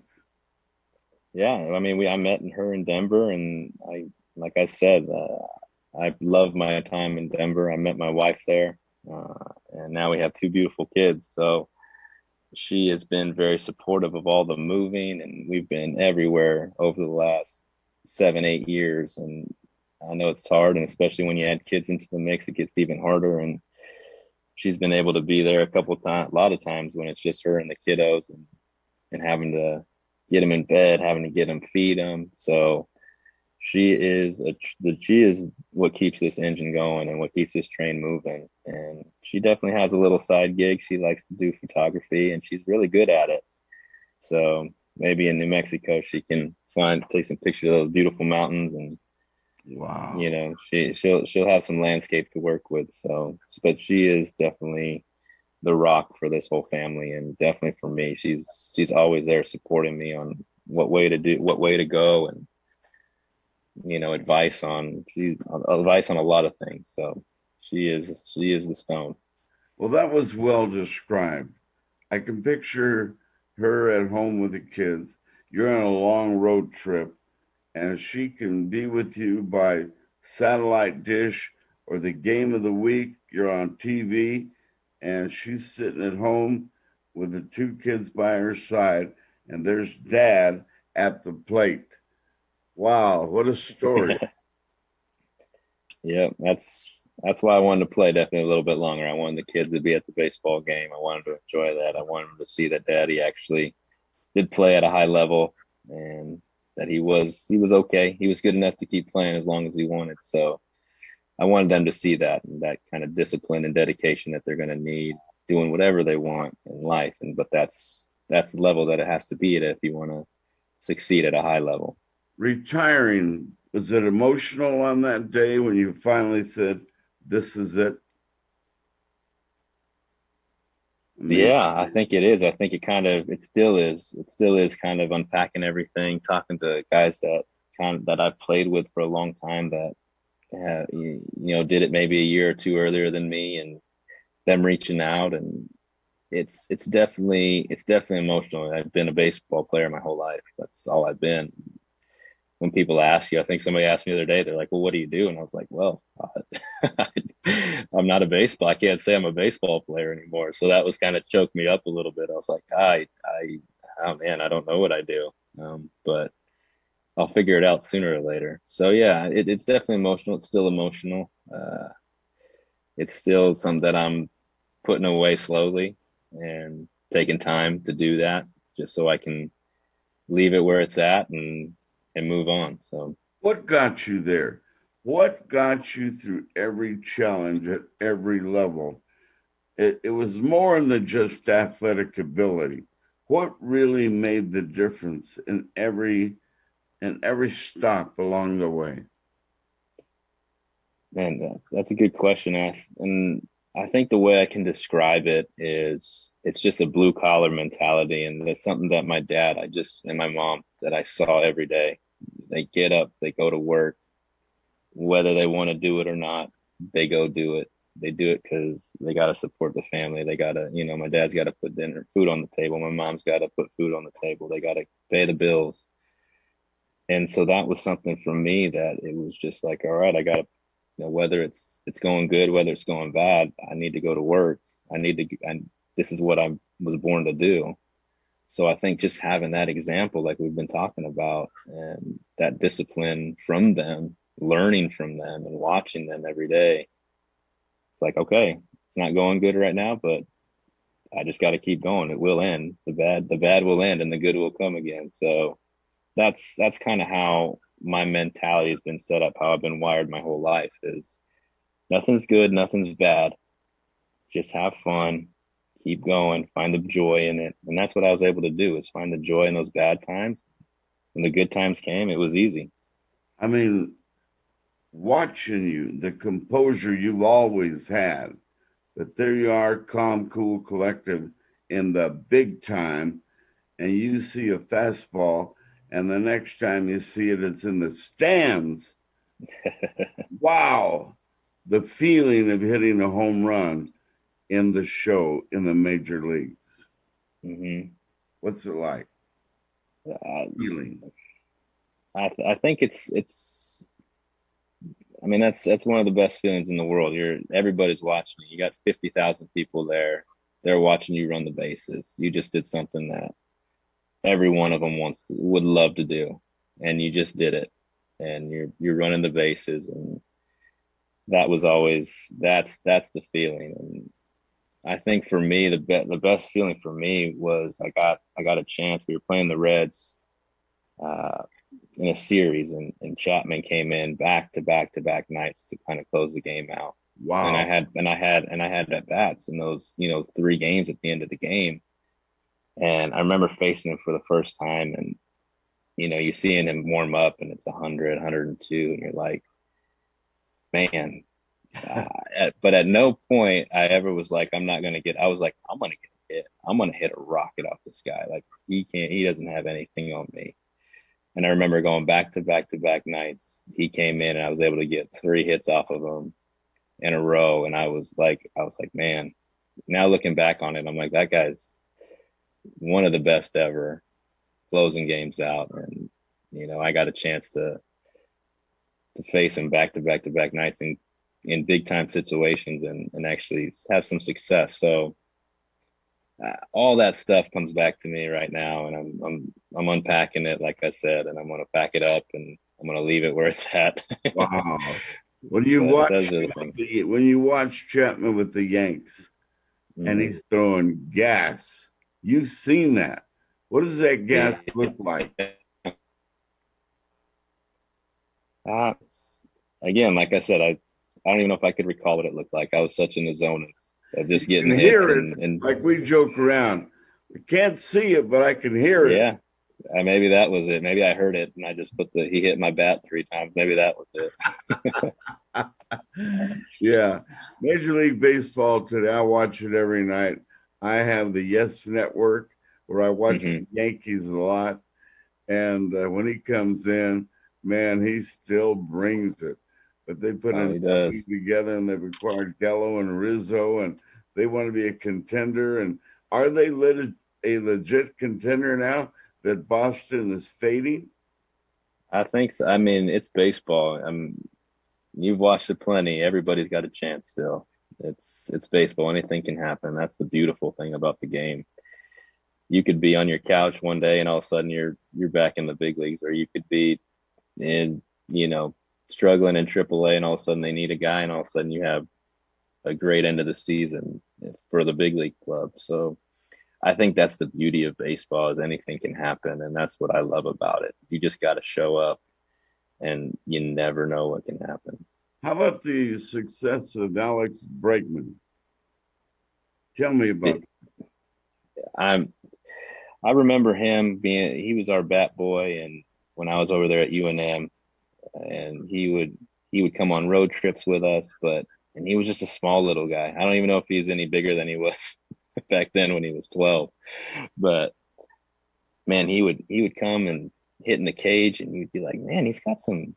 Yeah, I mean, I met her in Denver, and like I said, I love my time in Denver. I met my wife there, and now we have two beautiful kids. So she has been very supportive of all the moving, and we've been everywhere over the last 7, 8 years. And I know it's hard, and especially when you add kids into the mix, it gets even harder. And she's been able to be there a couple times, a lot of times when it's just her and the kiddos, and having to get them in bed, having to get them feed them. So she is what keeps this engine going and what keeps this train moving. And she definitely has a little side gig. She likes to do photography, and she's really good at it. So maybe in New Mexico she can take some pictures of those beautiful mountains, and Wow. she'll have some landscape to work with. So, but she is definitely the rock for this whole family, and definitely for me. She's always there supporting me on what way to go, and advice on a lot of things. So she is the stone. Well, that was well described. I can picture her at home with the kids. You're on a long road trip, and she can be with you by satellite dish or the game of the week. You're on TV, and she's sitting at home with the two kids by her side, and there's dad at the plate. Wow, what a story. Yeah, that's why I wanted to play definitely a little bit longer. I wanted the kids to be at the baseball game. I wanted to enjoy that. I wanted them to see that daddy actually did play at a high level, and that he was okay. He was good enough to keep playing as long as he wanted. So I wanted them to see that, and that kind of discipline and dedication that they're going to need doing whatever they want in life. And but that's the level that it has to be at if you want to succeed at a high level. Retiring, was it emotional on that day when you finally said, "This is it"? I mean, Yeah, I think it is. I think it still is. It still is kind of unpacking everything, talking to guys that I've played with for a long time that did it maybe a year or two earlier than me, and them reaching out. And it's definitely emotional. I've been a baseball player my whole life. That's all I've been. When people ask you, I think somebody asked me the other day, they're like, well, what do you do? And I was like, well, I'm not a baseball. I can't say I'm a baseball player anymore. So that was kind of choked me up a little bit. I was like, oh man, I don't know what I do. But I'll figure it out sooner or later. So yeah, it's definitely emotional. It's still emotional. It's still something that I'm putting away slowly and taking time to do that just so I can leave it where it's at and move on. So what got you there? What got you through every challenge at every level? It was more than just athletic ability. What really made the difference in every stop along the way? man, that's a good question. And I think the way I can describe it is it's just a blue collar mentality. And that's something that my dad, and my mom that I saw every day. They get up, they go to work, whether they want to do it or not, they go do it. They do it because they got to support the family. They got to, my dad's got to put food on the table. My mom's got to put food on the table. They got to pay the bills. And so that was something for me that it was just like, all right, I got to, whether it's going good, whether it's going bad, I need to go to work. This is what I was born to do. So I think just having that example, like we've been talking about, and that discipline from them, learning from them and watching them every day, it's like, okay, it's not going good right now, but I just got to keep going. It will end. The bad will end, and the good will come again. So that's kind of how my mentality has been set up. How I've been wired my whole life is nothing's good, nothing's bad. Just have fun, keep going, find the joy in it, and that's what I was able to do is find the joy in those bad times. When the good times came, it was easy. I mean, watching you, the composure you've always had, but there you are, calm, cool, collective in the big time, and you see a fastball, and the next time you see it, it's in the stands. Wow. The feeling of hitting a home run in the show in the major leagues. hmm What's it like? I, Feeling. I think it's. I mean, that's one of the best feelings in the world. Everybody's watching you. You got 50,000 people there. They're watching you run the bases. You just did something that every one of them would love to do, and you just did it. And you're running the bases, and that was always that's the feeling. And I think for me, the best feeling for me was I got a chance. We were playing the Reds uh, in a series, and Chapman came in back to back to back nights to kind of close the game out. And I Wow. had and I had and I had at bats in those 3 games at the end of the game. And I remember facing him for the first time, and you seeing him warm up, and it's 100, 102, and you're like, man. But at no point I ever was like, I'm not gonna get. I was like, I'm gonna get hit. I'm gonna hit a rocket off this guy. Like he can't. He doesn't have anything on me. And I remember going back to back to back nights. He came in, and I was able to get 3 hits off of him in a row. And I was like, man. Now looking back on it, I'm like, that guy's one of the best ever closing games out. And I got a chance to face him back to back to back nights in big time situations and actually have some success. So all that stuff comes back to me right now, and I'm unpacking it, like I said, and I'm gonna pack it up and I'm gonna leave it where it's at. Wow. When you But watch those are him the with things. when you watch Chapman with the Yanks and Mm-hmm. he's throwing gas, you've seen that. What does that gas look like? Yeah. Uh, again, like I said, I don't even know if I could recall what it looked like. I was such in the zone of You just getting can hits hear it, and like we joke around. I can't see it, but I can hear it. yeah, maybe that was it. Maybe I heard it and I just he hit my bat 3 times. Maybe that was it. Yeah. Major League Baseball today, I watch it every night. I have the Yes Network where I watch hmm the Yankees a lot. And when he comes in, man, he still brings it. But they put Oh, an he does. league together and they've acquired Gallo and Rizzo, and they want to be a contender. And are they a legit contender now that Boston is fading? I think so. I mean, it's baseball. You've watched it plenty. Everybody's got a chance still. It's baseball. Anything can happen. That's the beautiful thing about the game. You could be on your couch one day and all of a sudden you're back in the big leagues, or you could be in, struggling in AAA and all of a sudden they need a guy and all of a sudden you have a great end of the season for the big league club. So I think that's the beauty of baseball is anything can happen, and that's what I love about it. You just got to show up, and you never know what can happen. How about the success of Alex Bregman? Tell me about. I'm I remember him being he was our bat boy, and when I was over there at UNM, and he would come on road trips with us, and he was just a small little guy. I don't even know if he's any bigger than he was back then when he was 12, but man, he would come and hit in the cage, and you'd be like, man, he's got some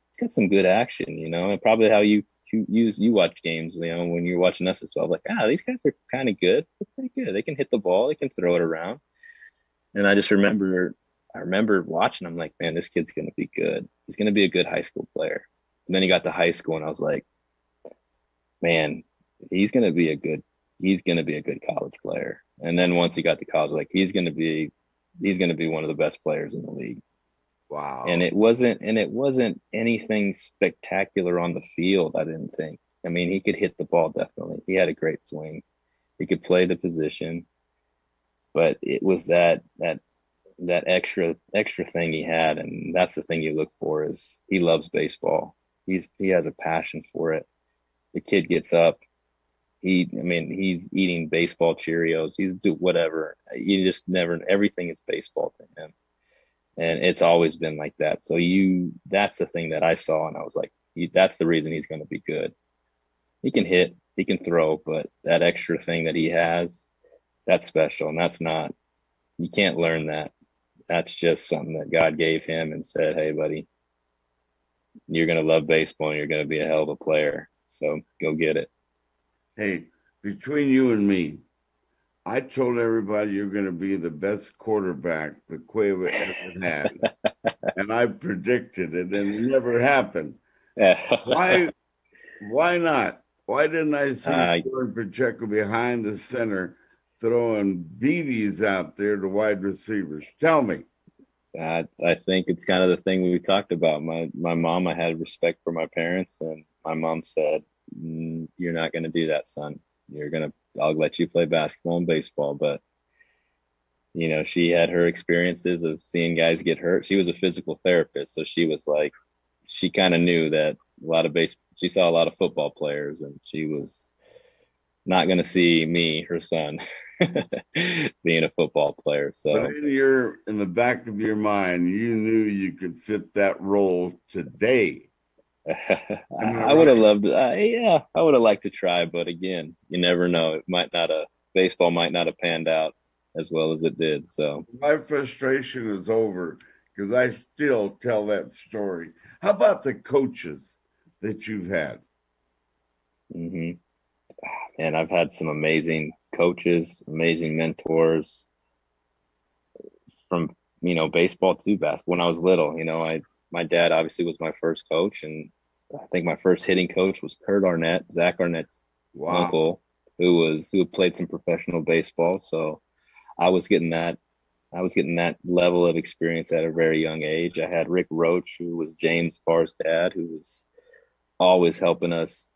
good action, and probably how you watch games, when you're watching us as well, like, these guys are kind of good, they're pretty good, they can hit the ball, they can throw it around, and I remember watching. I'm like, man, this kid's gonna be good. He's gonna be a good high school player. And then he got to high school, and I was like, man, he's gonna be a good he's gonna be a good college player. And then once he got to college, like he's gonna be one of the best players in the league. And Wow. it wasn't anything spectacular on the field, I didn't think. I mean, he could hit the ball definitely. He had a great swing. He could play the position. but it was that extra thing he had, and that's the thing you look for is he loves baseball. He has a passion for it. The kid gets up. I mean, he's eating baseball Cheerios. He's do whatever. You just never. Everything is baseball to him, and it's always been like that. So that's the thing that I saw, and I was like, that's the reason he's going to be good. He can hit, he can throw, but that extra thing that he has, that's special, and that's not. You can't learn that. That's just something that God gave him and said, "Hey, buddy, you're going to love baseball, and you're going to be a hell of a player. So go get it." Hey, between you and me, I told everybody you're going to be the best quarterback the Cueva ever had, and I predicted it, and it never happened. Why? Why not? Why didn't I see uh, Jordan Pacheco behind the center throwing BBs out there to wide receivers? Tell me. I think it's kind of the thing we talked about. My mom, I had respect for my parents, and my mom said, "You're not going to do that, son. I'll let you play basketball and baseball." But she had her experiences of seeing guys get hurt. She was a physical therapist, so she was like, she kind of knew that a lot of base. She saw a lot of football players, and she was not going to see me, her son, being a football player. But So in the back of your mind, you knew you could fit that role today. Am I I would have right? loved, yeah, I would have liked to try, but again, you never know. It might not have, baseball might not have panned out as well as it did. So, My frustration is over because I still tell that story. How about the coaches that you've had? hmm and I've had some amazing coaches, amazing mentors from, baseball to basketball. When I was little, my dad obviously was my first coach, and I think my first hitting coach was Kurt Arnett, Zach Arnett's Wow. uncle, who had played some professional baseball. So I was getting that I was getting that level of experience at a very young age. I had Rick Roach, who was James Barr's dad, who was always helping us,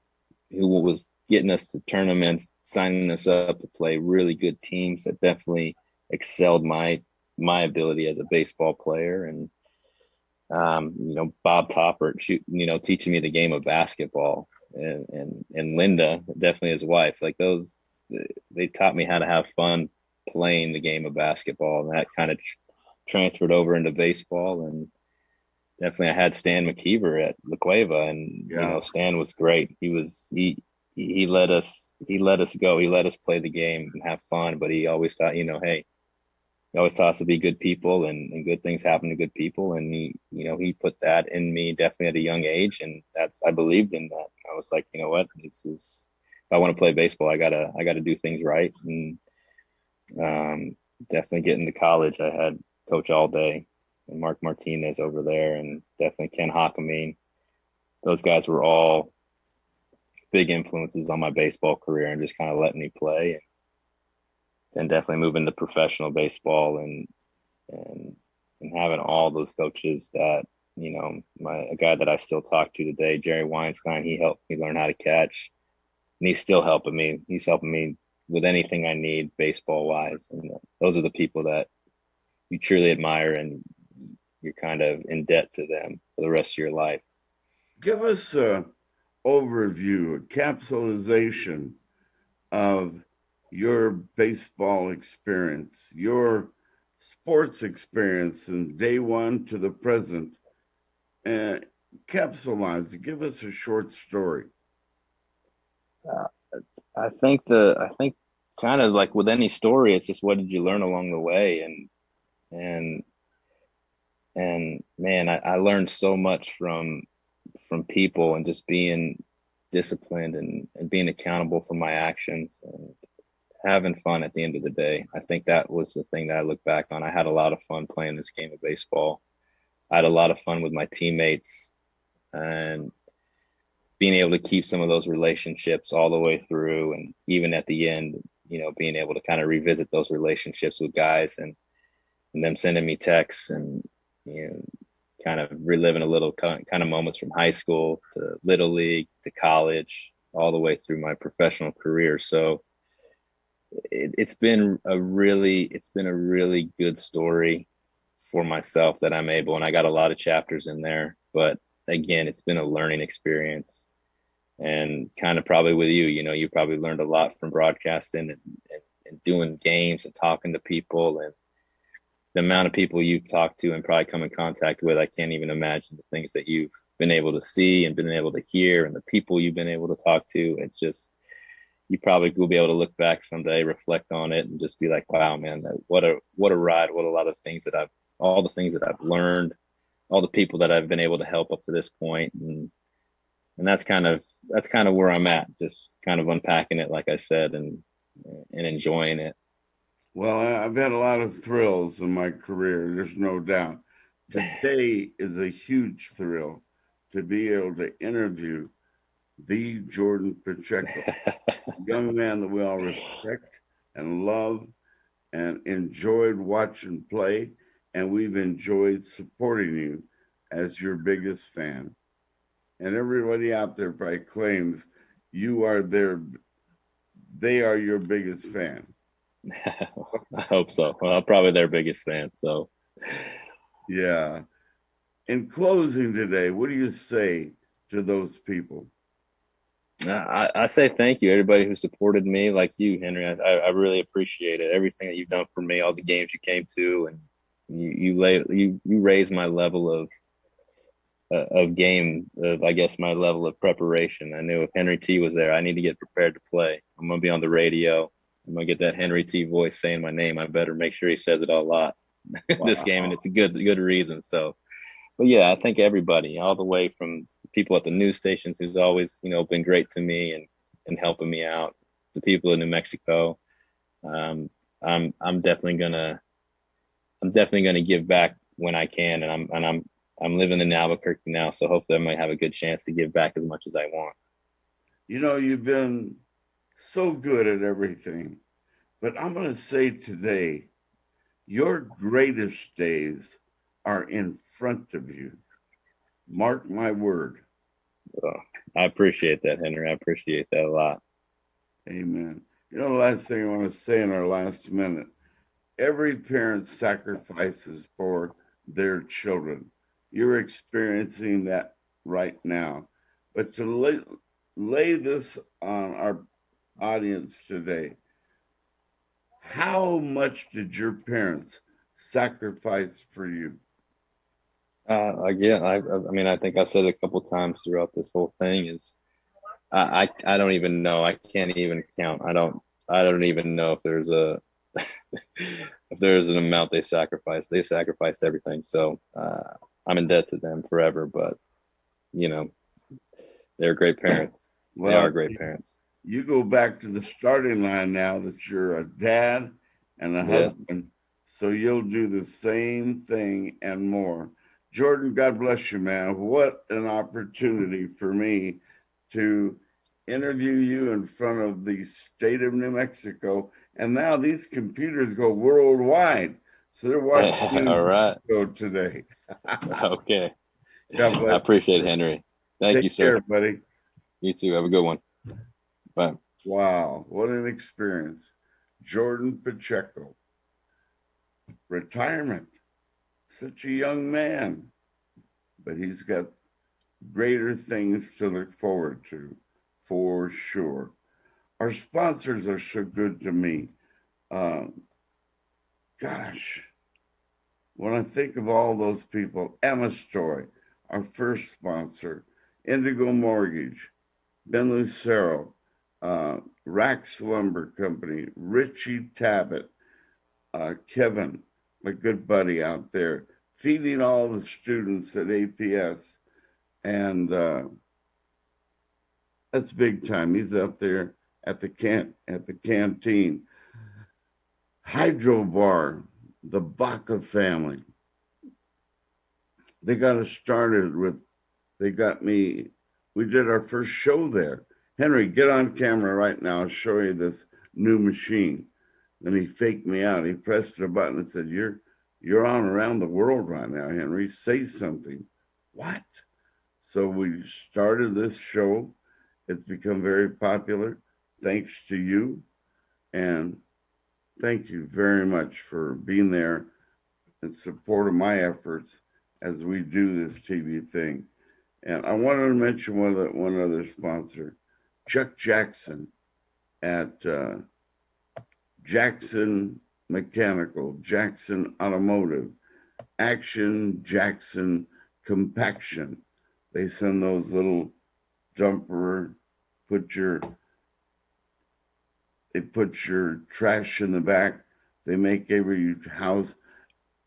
who was getting us to tournaments, signing us up to play really good teams that definitely excelled my ability as a baseball player. And Bob Toppert, teaching me the game of basketball, and Linda, definitely his wife, like those, they taught me how to have fun playing the game of basketball, and that kind of transferred over into baseball. And definitely, I had Stan McKeever at La Cueva, and Yeah. Stan was great. He let us go. He let us play the game and have fun, but he always thought, hey, he always taught us to be good people, and good things happen to good people. And he put that in me definitely at a young age. And I believed in that. I was like, you know what, if I want to play baseball, I gotta do things right. And um, definitely getting to college, I had Coach All Day and Mark Martinez over there, and definitely Ken Hockamine. Those guys were all big influences on my baseball career and just kind of letting me play. And definitely moving to professional baseball, and having all those coaches that, a guy that I still talk to today, Jerry Weinstein, he helped me learn how to catch, and he's still helping me. He's helping me with anything I need baseball wise. And those are the people that you truly admire, and you're kind of in debt to them for the rest of your life. Give us a overview, a capsulization of your baseball experience, your sports experience from day one to the present, and capsulize it. Give us a short story. Uh, I think kind of like with any story, it's just what did you learn along the way. And man, I learned so much from people, and just being disciplined, and being accountable for my actions, and having fun at the end of the day. I think that was the thing that I look back on. I had a lot of fun playing this game of baseball. I had a lot of fun with my teammates, and being able to keep some of those relationships all the way through, and even at the end, being able to kind of revisit those relationships with guys, and them sending me texts, and you know kind of reliving a little kind of moments from high school to little league to college, all the way through my professional career. So it's been a really good story for myself that I'm able, and I got a lot of chapters in there. But again, it's been a learning experience, and kind of probably with you, you probably learned a lot from broadcasting and doing games and talking to people, and the amount of people you've talked to and probably come in contact with. I can't even imagine the things that you've been able to see and been able to hear, and the people you've been able to talk to. It's just, you probably will be able to look back someday, reflect on it, and just be like, "Wow, man, what a ride! What a lot of things that all the things that I've learned, all the people that I've been able to help up to this point." And that's kind of where I'm at, just kind of unpacking it, like I said, and enjoying it. Well, I've had a lot of thrills in my career, there's no doubt. Today is a huge thrill to be able to interview the Jordan Pacheco, young man that we all respect and love and enjoyed watching play, and we've enjoyed supporting you as your biggest fan. And everybody out there probably claims you are they are your biggest fan. I hope so. Well, I'm probably their biggest fan. So, Yeah. In closing today, what do you say to those people? I say thank you, everybody who supported me, like you, Henry. I really appreciate it. Everything that you've done for me, all the games you came to, and you raised my level of game, of I guess my level of preparation. I knew if Henry T was there, I need to get prepared to play. I'm gonna be on the radio. I'm gonna get that Henry T voice saying my name. I better make sure he says it a lot this game, and Wow. it's a good reason. So, but yeah, I thank everybody, all the way from people at the news stations who's always, been great to me and helping me out. The people in New Mexico. Um, I'm definitely gonna give back when I can, and I'm living in Albuquerque now, so hopefully I might have a good chance to give back as much as I want. You've been so good at everything, but I'm going to say today, your greatest days are in front of you. Mark my word. So I appreciate that, Henry. I appreciate that a lot. Amen. The last thing I want to say in our last minute, every parent sacrifices for their children. You're experiencing that right now. But to lay this on our audience today, how much did your parents sacrifice for you? Again, I mean, I think I've said it a couple times throughout this whole thing is I don't even know. I can't even count. I don't even know if there's a if there's an amount they sacrificed. They sacrificed everything. So I'm in debt to them forever. But you know, they're great parents. They Well, are great parents. you go back to the starting line now that you're a dad and a Yeah. husband, so you'll do the same thing and more. Jordan, God bless you, man. What an opportunity for me to interview you in front of the state of New Mexico. And now these computers go worldwide. So they're watching you All in right. Mexico today. Okay. God I bless appreciate it, you. Henry. Thank Take you, sir. care, buddy. You too. Have a good one. Bye. Wow, what an experience. Jordan Pacheco, retirement, such a young man, but he's got greater things to look forward to, for sure. Our sponsors are so good to me. Uh, Gosh, when I think of all those people, Emma Story, our first sponsor, Indigo Mortgage, Ben Lucero, Rax Lumber Company, Richie Tabbitt, Kevin, my good buddy out there, feeding all the students at APS. And that's big time. He's up there at the canteen. Hydro Bar, the Baca family. They got us started with. They got me. We did our first show there. Henry, get on camera right now. I'll show you this new machine. Then he faked me out. He pressed a button and said, "You're on around the world right now, Henry. Say something." What? So we started this show. It's become very popular, thanks to you. And thank you very much for being there in support of my efforts as we do this TV thing. And I wanted to mention one other sponsor, Chuck Jackson at Jackson Mechanical, Jackson Automotive, Action Jackson Compaction. They send those little dumper, put your they put your trash in the back. They make every house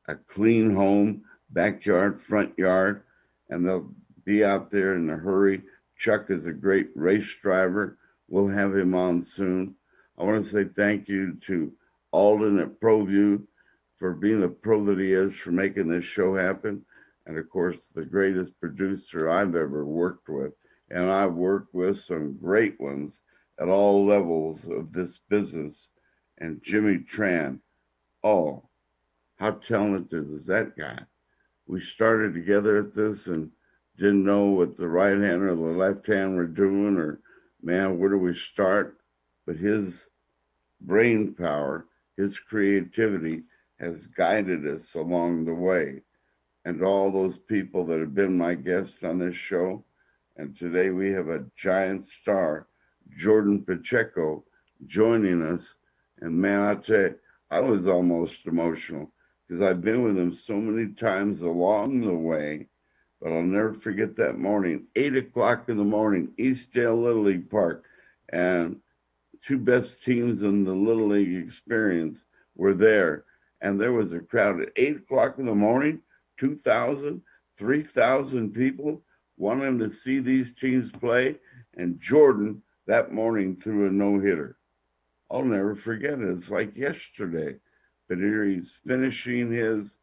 a clean home, backyard, front yard, and they'll be out there in a hurry. Chuck is a great race driver. We'll have him on soon. I want to say thank you to Alden at ProView for being the pro that he is, for making this show happen. And of course, the greatest producer I've ever worked with. And I've worked with some great ones at all levels of this business. And Jimmy Tran, oh, how talented is that guy? We started together at this and didn't know what the right hand or the left hand were doing, or man, where do we start? But his brain power, his creativity has guided us along the way. And all those people that have been my guests on this show. And today we have a giant star, Jordan Pacheco, joining us. And man, I tell you, I was almost emotional because I've been with him so many times along the way. But I'll never forget that morning, 8 o'clock in the morning, Eastdale Little League Park. And two best teams in the Little League experience were there. And there was a crowd at 8 o'clock in the morning, 2,000, 3,000 people wanting to see these teams play. And Jordan that morning threw a no-hitter. I'll never forget it. It's like yesterday. But here he's finishing his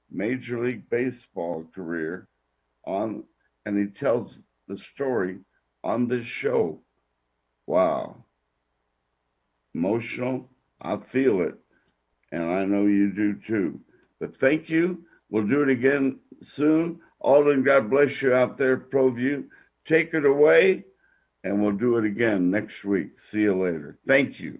Major League Baseball career on, and he tells the story on this show. Wow. Emotional. I feel it. And I know you do too. But thank you. We'll do it again soon. Alden, God bless you out there, ProView. Take it away, and we'll do it again next week. See you later. Thank you.